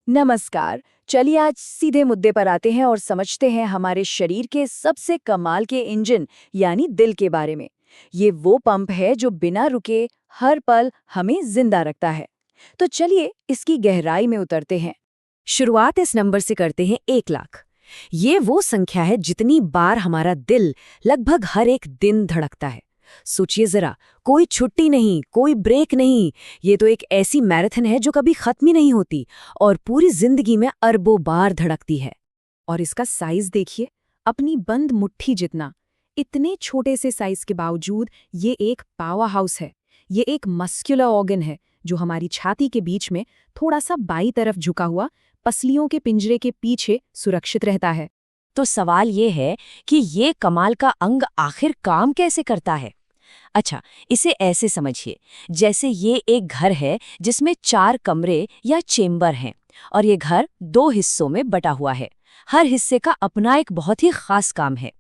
नमस्कार। चलिए आज सीधे मुद्दे पर आते हैं और समझते हैं हमारे शरीर के सबसे कमाल के इंजन यानी दिल के बारे में। ये वो पंप है जो बिना रुके हर पल हमें जिंदा रखता है। तो चलिए इसकी गहराई में उतरते हैं। शुरुआत इस नंबर से करते हैं 1 लाख। ये वो संख्या है जितनी बार हमारा दिल लगभग हर एक दिन धड़कता है। सोचिए जरा, कोई छुट्टी नहीं, कोई ब्रेक नहीं। ये तो एक ऐसी मैराथन है जो कभी खत्म ही नहीं होती और पूरी जिंदगी में अरबों बार धड़कती है। और इसका साइज देखिए, अपनी बंद मुट्ठी जितना। इतने छोटे से साइज के बावजूद ये एक पावर हाउस है। ये एक मस्कुलर ऑर्गन है जो हमारी छाती के बीच में थोड़ा सा बाईं तरफ झुका हुआ पसलियों के पिंजरे के पीछे सुरक्षित रहता है। तो सवाल ये है कि ये कमाल का अंग आखिर काम कैसे करता है। अच्छा, इसे ऐसे समझिए जैसे ये एक घर है जिसमें 4 कमरे या चेम्बर हैं और ये घर 2 हिस्सों में बटा हुआ है। हर हिस्से का अपना एक बहुत ही खास काम है।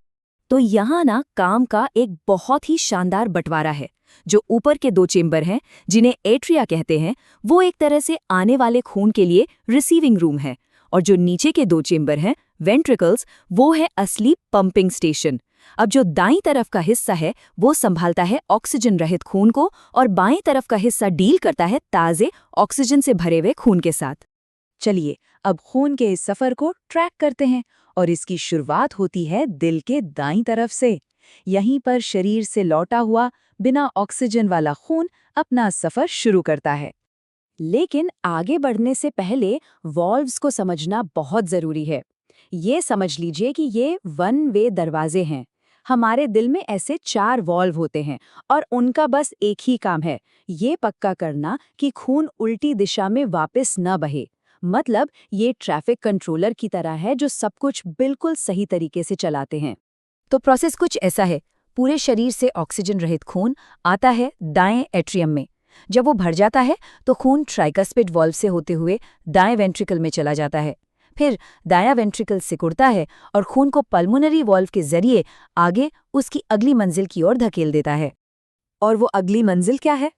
तो यहाँ ना काम का एक बहुत ही शानदार बंटवारा है। जो ऊपर के 2 चेम्बर हैं, जिन्हें एट्रिया कहते हैं, वो एक तरह से आने वाले खून के लिए रिसीविंग रूम है। और जो नीचे के 2 चेम्बर हैं, वेंट्रिकल्स, वो है असली पंपिंग स्टेशन। अब जो दाईं तरफ का हिस्सा है वो संभालता है ऑक्सीजन रहित खून को और बाएं तरफ का हिस्सा डील करता है ताजे ऑक्सीजन से भरे हुए खून के साथ। चलिए अब खून के इस सफर को ट्रैक करते हैं और इसकी शुरुआत होती है दिल के दाईं तरफ से। यहीं पर शरीर से लौटा हुआ बिना ऑक्सीजन वाला खून अपना सफर शुरू करता है। लेकिन आगे बढ़ने से पहले वॉल्व्स को समझना बहुत जरूरी है। ये समझ लीजिए कि ये वन वे दरवाजे हैं। हमारे दिल में ऐसे 4 वॉल्व होते हैं और उनका बस एक ही काम है, ये पक्का करना कि खून उल्टी दिशा में वापस न बहे। मतलब ये ट्रैफिक कंट्रोलर की तरह है जो सब कुछ बिल्कुल सही तरीके से चलाते हैं। तो प्रोसेस कुछ ऐसा है। पूरे शरीर से ऑक्सीजन रहित खून आता है दाएं एट्रियम में। जब वो भर जाता है तो खून ट्राइकस्पिड वॉल्व से होते हुए दाएं वेंट्रिकल में चला जाता है। फिर दायां वेंट्रिकल सिकुड़ता है और खून को पल्मोनरी वॉल्व के जरिए आगे उसकी अगली मंजिल की ओर धकेल देता है। और वो अगली मंजिल क्या है?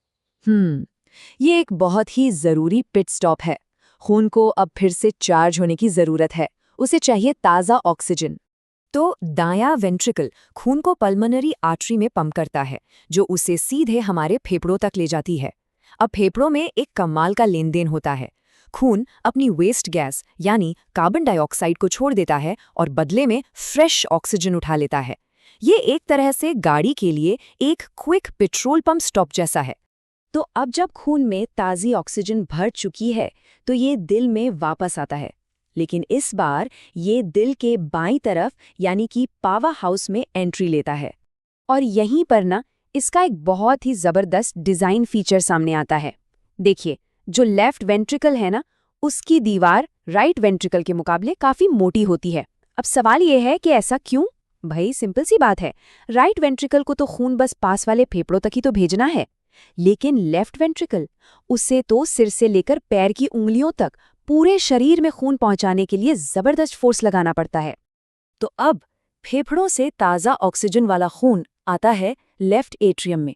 ये एक बहुत ही जरूरी पिट स्टॉप है। खून को अब फिर से चार्ज होने की जरूरत है, उसे चाहिए ताज़ा ऑक्सीजन। तो दायां वेंट्रिकल खून को पल्मोनरी आर्टरी में पंप करता है, जो उसे सीधे हमारे फेफड़ों तक ले जाती है। अब फेफड़ों में एक कमाल का लेन देन होता है। खून अपनी वेस्ट गैस यानी कार्बन डाइऑक्साइड को छोड़ देता है और बदले में फ्रेश ऑक्सीजन उठा लेता है। ये एक तरह से गाड़ी के लिए एक क्विक पेट्रोल पंप स्टॉप जैसा है। तो अब जब खून में ताज़ी ऑक्सीजन भर चुकी है तो ये दिल में वापस आता है। लेकिन इस बार ये दिल के बाईं तरफ यानी कि पावर हाउस में एंट्री लेता है। और यहीं पर ना इसका एक बहुत ही ज़बरदस्त डिज़ाइन फीचर सामने आता है। देखिए, जो लेफ्ट वेंट्रिकल है ना, उसकी दीवार राइट वेंट्रिकल के मुकाबले काफ़ी मोटी होती है। अब सवाल ये है कि ऐसा क्यों? भाई सिंपल सी बात है, राइट वेंट्रिकल को तो खून बस पास वाले फेफड़ों तक ही तो भेजना है। लेकिन लेफ्ट वेंट्रिकल, उसे तो सिर से लेकर पैर की उंगलियों तक पूरे शरीर में खून पहुंचाने के लिए जबरदस्त फोर्स लगाना पड़ता है। तो अब फेफड़ों से ताज़ा ऑक्सीजन वाला खून आता है लेफ्ट एट्रियम में।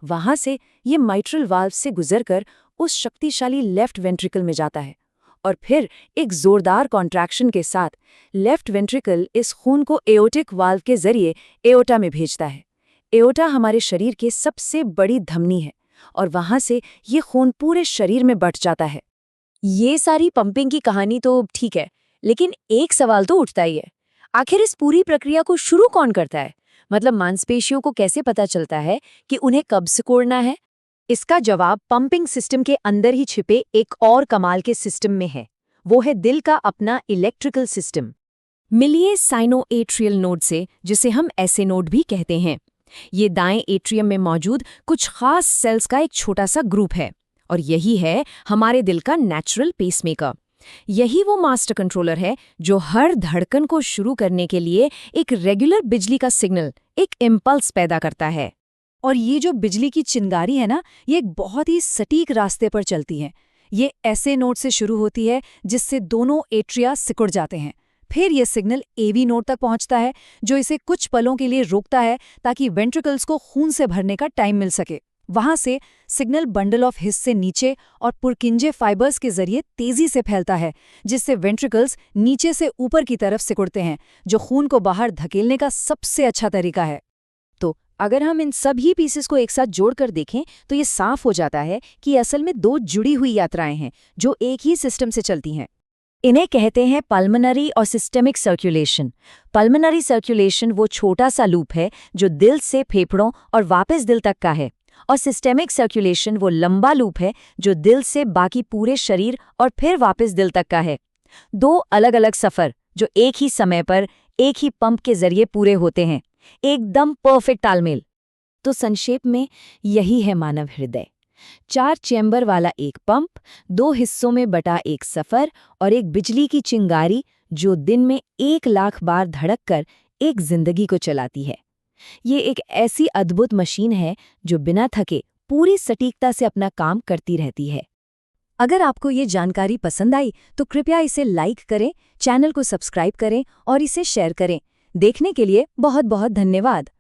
वहां से ये माइट्रल वाल्व से गुजरकर उस शक्तिशाली लेफ्ट वेंट्रिकल में जाता है और फिर एक जोरदार कॉन्ट्रैक्शन के साथ लेफ्ट वेंट्रिकल इस खून को एओर्टिक वाल्व के जरिए एओर्टा में भेजता है। एओर्टा हमारे शरीर की सबसे बड़ी धमनी है और वहां से ये खून पूरे शरीर में बट जाता है। ये सारी पंपिंग की कहानी तो ठीक है, लेकिन एक सवाल तो उठता ही है, आखिर इस पूरी प्रक्रिया को शुरू कौन करता है? मतलब मांसपेशियों को कैसे पता चलता है कि उन्हें कब सिकोड़ना है? इसका जवाब पंपिंग सिस्टम के अंदर ही छिपे एक और कमाल के सिस्टम में है। वो है दिल का अपना इलेक्ट्रिकल सिस्टम। मिलिए साइनो-एट्रियल नोड से, जिसे हम ऐसे नोड भी कहते हैं। ये दाएं एट्रियम में मौजूद कुछ खास सेल्स का एक छोटा सा ग्रुप है और यही है हमारे दिल का नेचुरल पेसमेकर। यही वो मास्टर कंट्रोलर है जो हर धड़कन को शुरू करने के लिए एक रेगुलर बिजली का सिग्नल, एक इम्पल्स पैदा करता है। और ये जो बिजली की चिंगारी है ना, ये एक बहुत ही सटीक रास्ते पर चलती है। ये ऐसे नोड से शुरू होती है जिससे दोनों एट्रिया सिकुड़ जाते हैं। फिर ये सिग्नल एवी नोड तक पहुंचता है जो इसे कुछ पलों के लिए रोकता है ताकि वेंट्रिकल्स को खून से भरने का टाइम मिल सके। वहां से सिग्नल बंडल ऑफ हिस्से नीचे और पुरकिंजे फाइबर्स के जरिए तेजी से फैलता है, जिससे वेंट्रिकल्स नीचे से ऊपर की तरफ सिकुड़ते हैं, जो खून को बाहर धकेलने का सबसे अच्छा तरीका है। तो अगर हम इन सभी पीसेस को एक साथ जोड़कर देखें तो ये साफ हो जाता है कि असल में दो जुड़ी हुई यात्राएं हैं जो एक ही सिस्टम से चलती हैं। इन्हें कहते हैं पल्मोनरी और सिस्टेमिक सर्कुलेशन। पल्मोनरी सर्कुलेशन वो छोटा सा लूप है जो दिल से फेफड़ों और वापस दिल तक का है, और सिस्टेमिक सर्कुलेशन वो लंबा लूप है जो दिल से बाकी पूरे शरीर और फिर वापस दिल तक का है। दो अलग अलग सफ़र जो एक ही समय पर एक ही पंप के जरिए पूरे होते हैं, एकदम परफेक्ट तालमेल। तो संक्षेप में यही है मानव हृदय, 4 चैम्बर वाला एक पंप, 2 हिस्सों में बटा एक सफ़र और एक बिजली की चिंगारी जो दिन में 1 लाख बार धड़क कर एक जिंदगी को चलाती है। ये एक ऐसी अद्भुत मशीन है जो बिना थके पूरी सटीकता से अपना काम करती रहती है। अगर आपको ये जानकारी पसंद आई तो कृपया इसे लाइक करें, चैनल को सब्सक्राइब करें और इसे शेयर करें। देखने के लिए बहुत बहुत धन्यवाद।